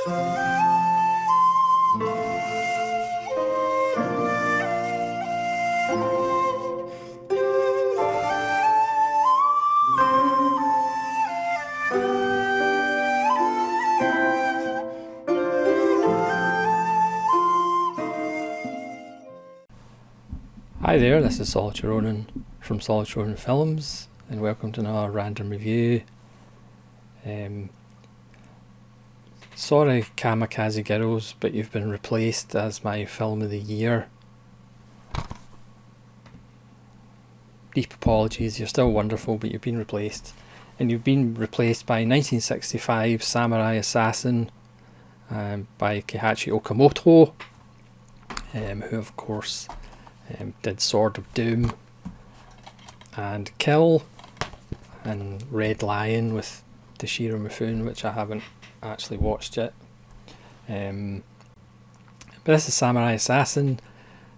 Hi there, this is Toshiro from Toshiro Films, and welcome to another random review. Sorry Kamikaze Girls, but you've been replaced as my film of the year. Deep apologies, you're still wonderful, but you've been replaced. And you've been replaced by 1965 Samurai Assassin by Keiichi Okamoto, who of course did Sword of Doom and Kill and Red Lion with Toshiro Mifune, which I haven't actually watched yet. But this is Samurai Assassin.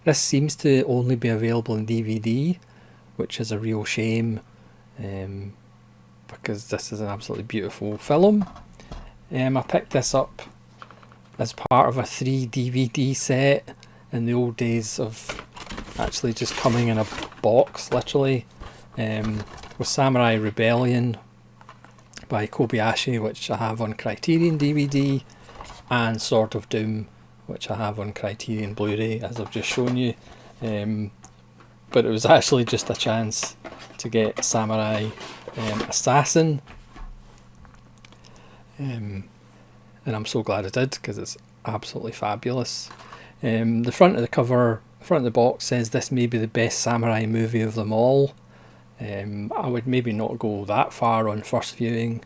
This seems to only be available in DVD, which is a real shame, because this is an absolutely beautiful film. I picked this up as part of a 3 DVD set in the old days of actually just coming in a box, literally, with Samurai Rebellion by Kobayashi, which I have on Criterion DVD, and Sword of Doom, which I have on Criterion Blu-ray, as I've just shown you. But it was actually just a chance to get Samurai Assassin, and I'm so glad I did, because it's absolutely fabulous. The front of the cover, front of the box says this may be the best samurai movie of them all. I would maybe not go that far on first viewing,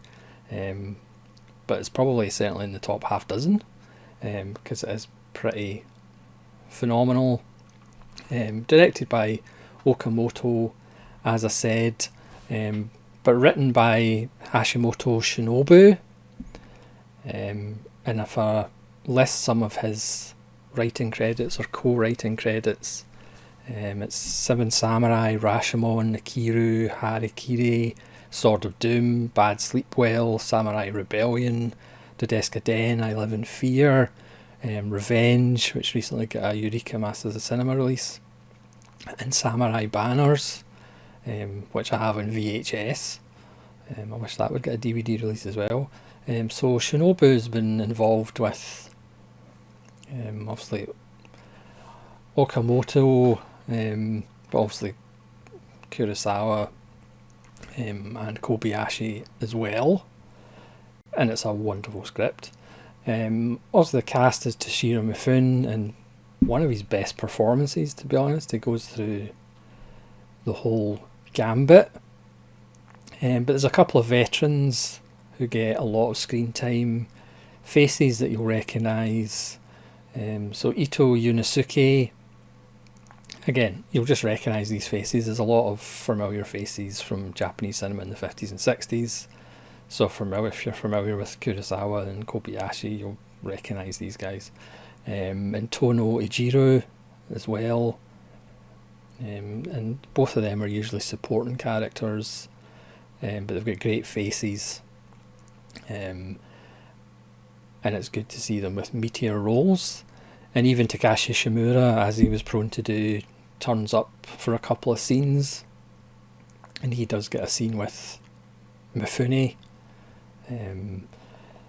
but it's probably certainly in the top half dozen, because it is pretty phenomenal. Directed by Okamoto, as I said, but written by Hashimoto Shinobu, and if I list some of his writing credits or co-writing credits, it's Seven Samurai, Rashomon, Akiru, Harikiri, Sword of Doom, Bad Sleep Well, Samurai Rebellion, Dodeska Den, I Live in Fear, Revenge, which recently got a Eureka Masters of Cinema release, and Samurai Banners, which I have on VHS. I wish that would get a DVD release as well. So Shinobu's been involved with obviously Okamoto, but obviously Kurosawa and Kobayashi as well, and it's a wonderful script. Also the cast is Toshiro Mifune, and one of his best performances, to be honest. He goes through the whole gambit, but there's a couple of veterans who get a lot of screen time, faces that you'll recognise. So Ito Yunosuke, again, you'll just recognise these faces. There's a lot of familiar faces from Japanese cinema in the 50s and 60s. So if you're familiar with Kurosawa and Kobayashi, you'll recognise these guys. And Tono Ejiro as well. And both of them are usually supporting characters, but they've got great faces. And it's good to see them with meteor roles. And even Takashi Shimura, as he was prone to do, turns up for a couple of scenes, and he does get a scene with Mifune.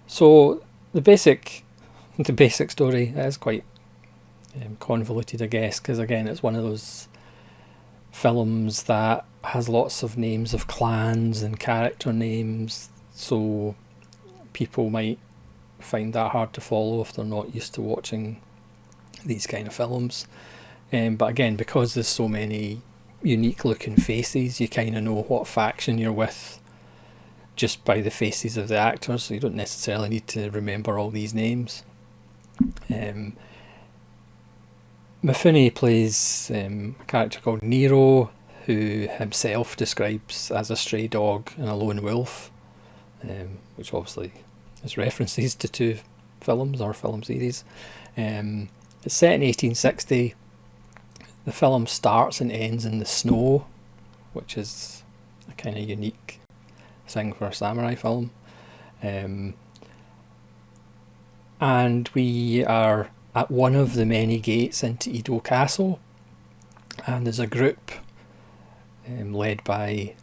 So the basic story is quite convoluted, I guess, because again it's one of those films that has lots of names of clans and character names, so people might find that hard to follow if they're not used to watching these kind of films. But again, because there's so many unique looking faces, you kind of know what faction you're with just by the faces of the actors, so you don't necessarily need to remember all these names. Mifune plays a character called Nero, who himself describes as a stray dog and a lone wolf, which obviously is references to two films or film series. It's set in 1860. The film starts and ends in the snow, which is a kind of unique thing for a samurai film. And and we are at one of the many gates into Edo Castle, and there's a group led by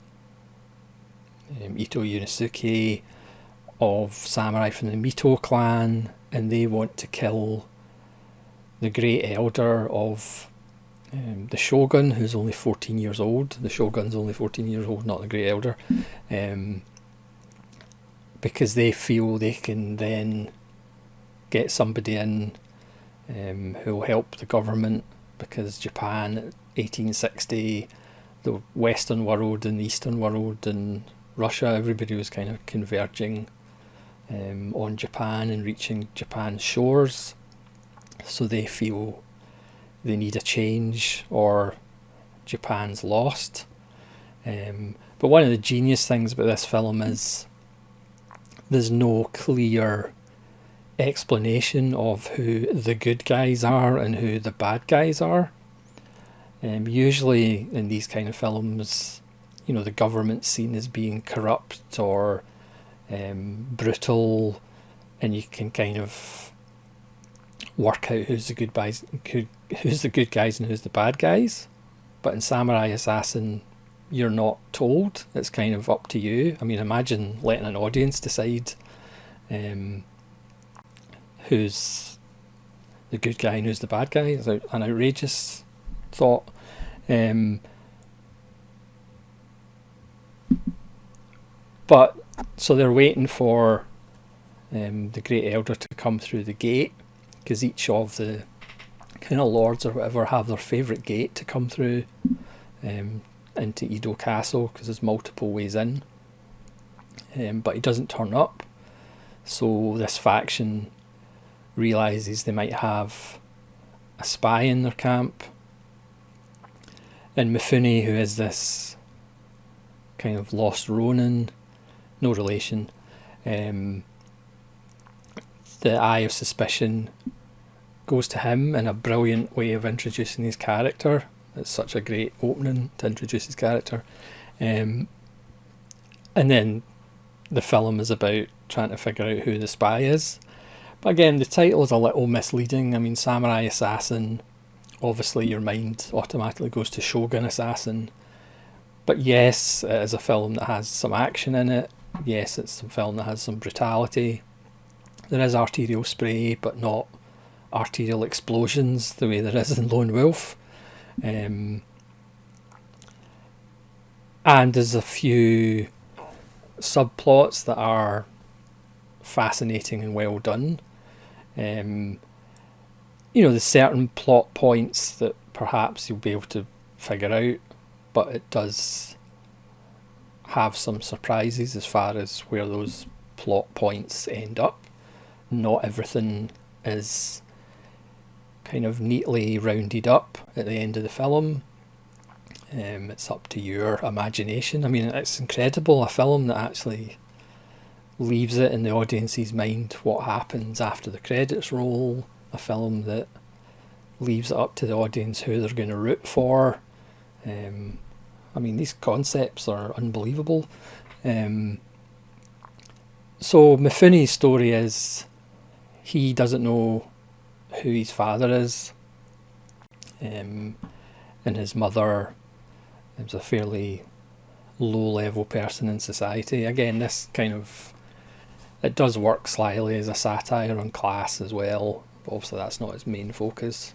Ito Yunosuke of samurai from the Mito clan, and they want to kill the great elder of the shogun, who's only 14 years old. The shogun's only 14 years old, not the great elder, because they feel they can then get somebody in who will help the government, because Japan, 1860, the Western world and the Eastern world and Russia, everybody was kind of converging on Japan and reaching Japan's shores. So they feel they need a change or Japan's lost. But one of the genius things about this film is there's no clear explanation of who the good guys are and who the bad guys are. Usually in these kind of films, you know, the government's seen as being corrupt or brutal, and you can kind of work out who's the good guys, who's the good guys and who's the bad guys. But in Samurai Assassin, you're not told. It's kind of up to you. I mean, imagine letting an audience decide who's the good guy and who's the bad guy. It's an outrageous thought. But so they're waiting for the great elder to come through the gate, because each of the kind of lords or whatever have their favourite gate to come through into Edo Castle, because there's multiple ways in. But he doesn't turn up, so this faction realises they might have a spy in their camp, and Mifune, who is this kind of lost Ronin, no relation, the eye of suspicion goes to him in a brilliant way of introducing his character. It's such a great opening to introduce his character. And then the film is about trying to figure out who the spy is. But again, the title is a little misleading. I mean, Samurai Assassin, obviously your mind automatically goes to Shogun Assassin. But yes, it is a film that has some action in it. Yes, it's a film that has some brutality. There is arterial spray, but not arterial explosions the way there is in Lone Wolf. And there's a few subplots that are fascinating and well done. You know, there's certain plot points that perhaps you'll be able to figure out, but it does have some surprises as far as where those plot points end up. Not everything is kind of neatly rounded up at the end of the film. It's up to your imagination. I mean, it's incredible, a film that actually leaves it in the audience's mind what happens after the credits roll, a film that leaves it up to the audience who they're going to root for. I mean, these concepts are unbelievable. So Mifune's story is he doesn't know who his father is, and his mother is a fairly low-level person in society. Again, this kind of, it does work slyly as a satire on class as well, but obviously that's not its main focus.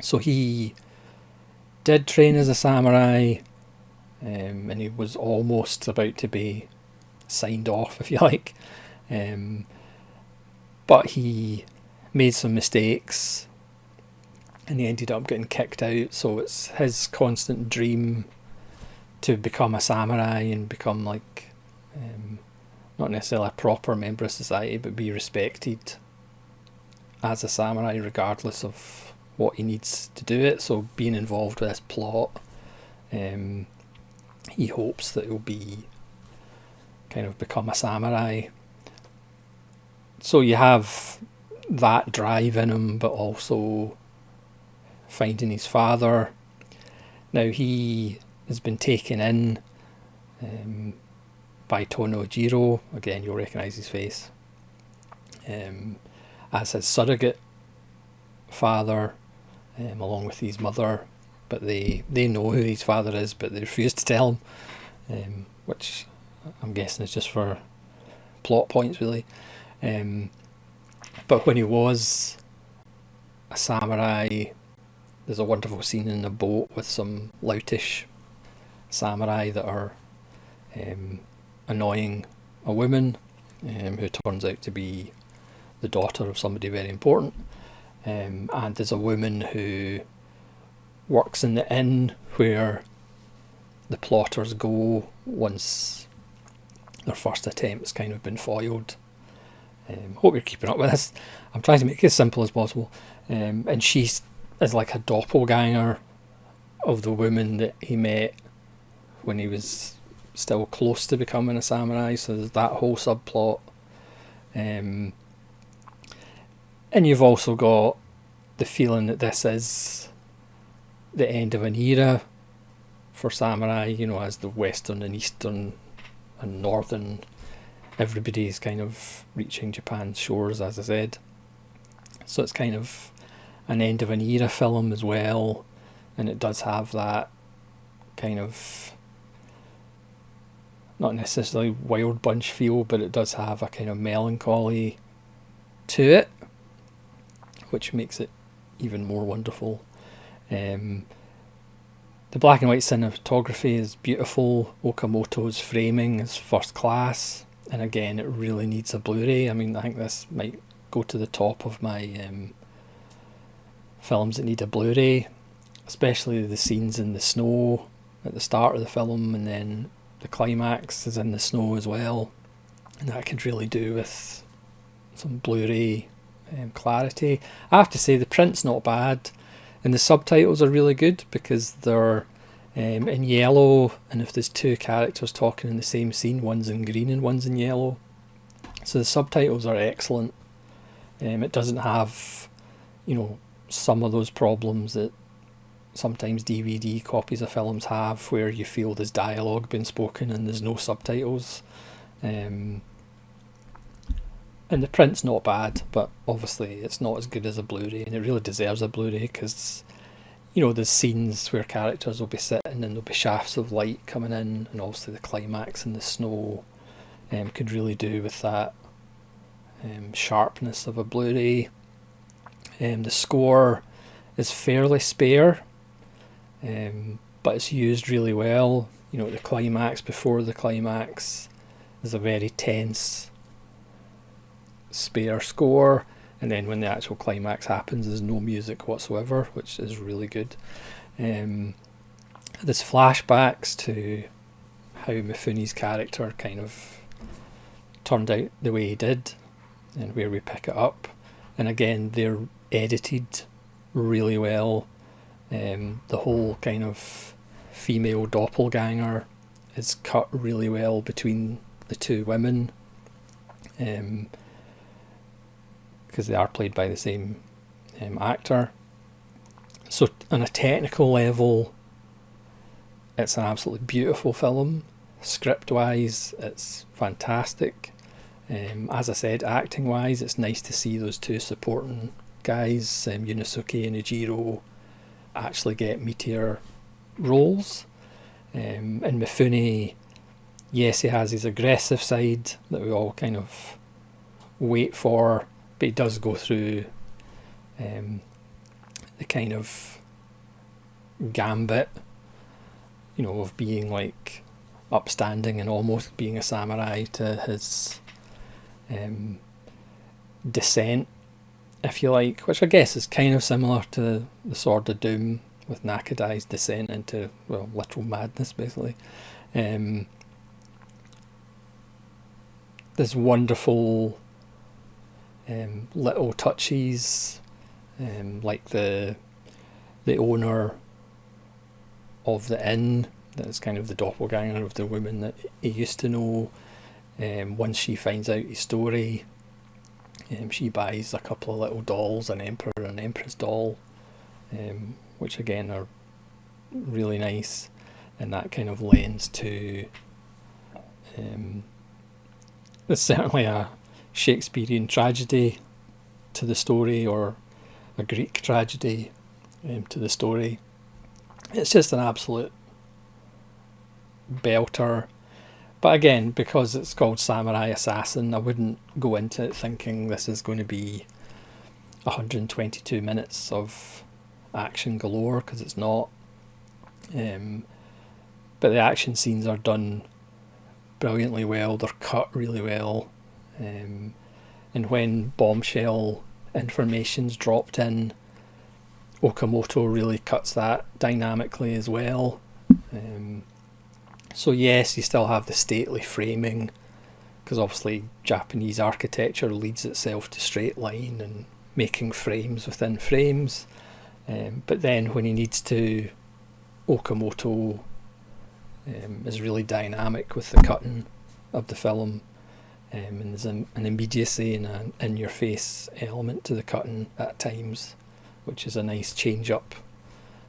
So he did train as a samurai, and he was almost about to be signed off, if you like, but he made some mistakes and he ended up getting kicked out. So it's his constant dream to become a samurai and become like not necessarily a proper member of society, but be respected as a samurai regardless of what he needs to do it. So being involved with this plot, he hopes that he'll be kind of become a samurai. So you have that drive in him, but also finding his father. Now he has been taken in by Tonojiro. Again, you'll recognise his face. as his surrogate father, along with his mother, but they know who his father is, but they refuse to tell him, which I'm guessing is just for plot points, really. But when he was a samurai, there's a wonderful scene in a boat with some loutish samurai that are annoying a woman who turns out to be the daughter of somebody very important. And there's a woman who works in the inn where the plotters go once their first attempt's kind of been foiled. Hope you're keeping up with this. I'm trying to make it as simple as possible. And she is like a doppelganger of the woman that he met when he was still close to becoming a samurai. So there's that whole subplot. And you've also got the feeling that this is the end of an era for samurai, you know, as the Western and Eastern and Northern, everybody's kind of reaching Japan's shores, as I said. So it's kind of an end of an era film as well, and it does have that kind of, not necessarily Wild Bunch feel, but it does have a kind of melancholy to it, which makes it even more wonderful. The black and white cinematography is beautiful. Okamoto's framing is first class, and again, it really needs a Blu-ray. I mean, I think this might go to the top of my films that need a Blu-ray, especially the scenes in the snow at the start of the film, and then the climax is in the snow as well, and that could really do with some Blu-ray clarity. I have to say the print's not bad, and the subtitles are really good because they're in yellow, and if there's two characters talking in the same scene, one's in green and one's in yellow, so the subtitles are excellent. It doesn't have, you know, some of those problems that sometimes DVD copies of films have, where you feel there's dialogue being spoken and there's no subtitles. And the print's not bad, but obviously it's not as good as a Blu-ray, and it really deserves a Blu-ray because, you know, there's scenes where characters will be sitting and there'll be shafts of light coming in, and obviously the climax in the snow could really do with that sharpness of a Blu-ray. The score is fairly spare, but it's used really well. You know, the climax, before the climax, is a very tense, spare score, and then when the actual climax happens, there's no music whatsoever, which is really good. There's flashbacks to how Mifune's character kind of turned out the way he did, and where we pick it up. And again, they're edited really well. The whole kind of female doppelganger is cut really well between the two women, because they are played by the same actor. So on a technical level, it's an absolutely beautiful film. Script-wise, it's fantastic. As I said, acting-wise, it's nice to see those two supporting guys, Yunosuke and Ejiro, actually get meatier roles. And Mifune, yes, he has his aggressive side that we all kind of wait for, but he does go through the kind of gambit, you know, of being like upstanding and almost being a samurai, to his descent, if you like, which I guess is kind of similar to the Sword of Doom with Nakadai's descent into, well, literal madness, basically. There's wonderful little touches, like the owner of the inn that's kind of the doppelganger of the woman that he used to know. Once she finds out his story, she buys a couple of little dolls, an emperor and empress doll, which again are really nice, and that kind of lends to there's certainly a Shakespearean tragedy to the story, or a Greek tragedy to the story. It's just an absolute belter. But again, because it's called Samurai Assassin, I wouldn't go into it thinking this is going to be 122 minutes of action galore, because it's not. But the action scenes are done brilliantly well, they're cut really well. And when bombshell information's dropped in, Okamoto really cuts that dynamically as well. So yes, you still have the stately framing, because obviously Japanese architecture leads itself to straight line and making frames within frames. But then when he needs to, Okamoto is really dynamic with the cutting of the film. And there's an immediacy and an in-your-face element to the cutting at times, which is a nice change up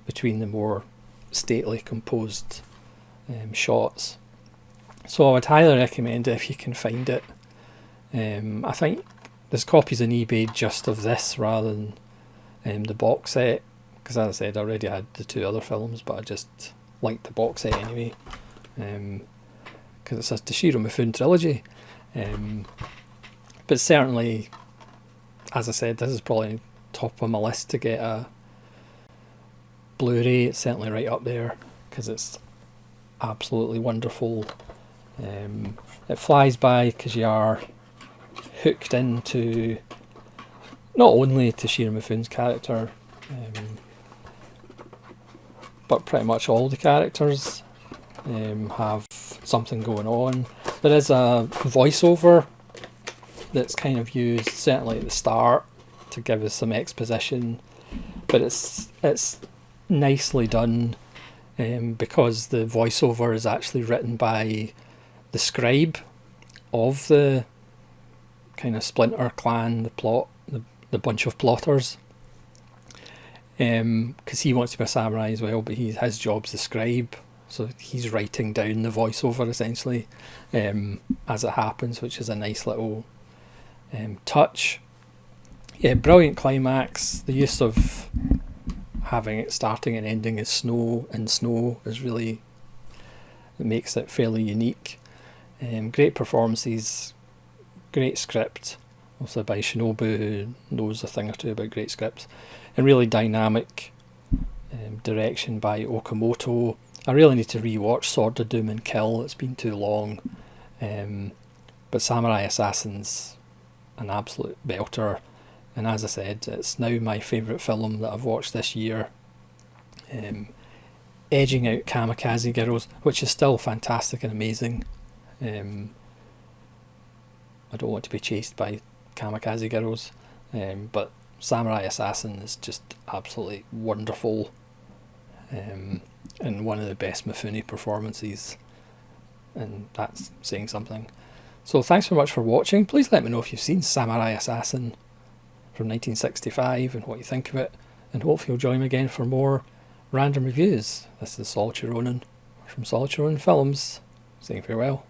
between the more stately composed shots. So I would highly recommend it if you can find it. I think there's copies on eBay just of this rather than the box set, because as I said, I already had the two other films, but I just liked the box set anyway, because it's a Toshiro Mifune trilogy. But certainly, as I said, this is probably top of my list to get a Blu-ray. It's certainly right up there, because it's absolutely wonderful. It flies by because you are hooked into not only Toshiro Mifune's character, but pretty much all the characters have something going on. There is a voiceover that's kind of used certainly at the start to give us some exposition, but it's nicely done, because the voiceover is actually written by the scribe of the kind of Splinter clan, the bunch of plotters, because he wants to be a samurai as well, but his job's the scribe, so he's writing down the voiceover essentially as it happens, which is a nice little touch. Yeah, brilliant climax. The use of having it starting and ending in snow is really, it makes it fairly unique. Great performances, great script, also by Shinobu, who knows a thing or two about great scripts, and really dynamic direction by Okamoto. I really need to rewatch Sword of Doom and Kill, it's been too long, but Samurai Assassin's an absolute belter, and as I said, it's now my favourite film that I've watched this year, edging out Kamikaze Girls, which is still fantastic and amazing. I don't want to be chased by Kamikaze Girls, but Samurai Assassin is just absolutely wonderful, and one of the best Mifune performances, and that's saying something. So thanks very much for watching. Please let me know if you've seen Samurai Assassin from 1965 and what you think of it, and hopefully you'll join me again for more random reviews. This is Solitude Ronin from Solitude Ronin Films, saying farewell.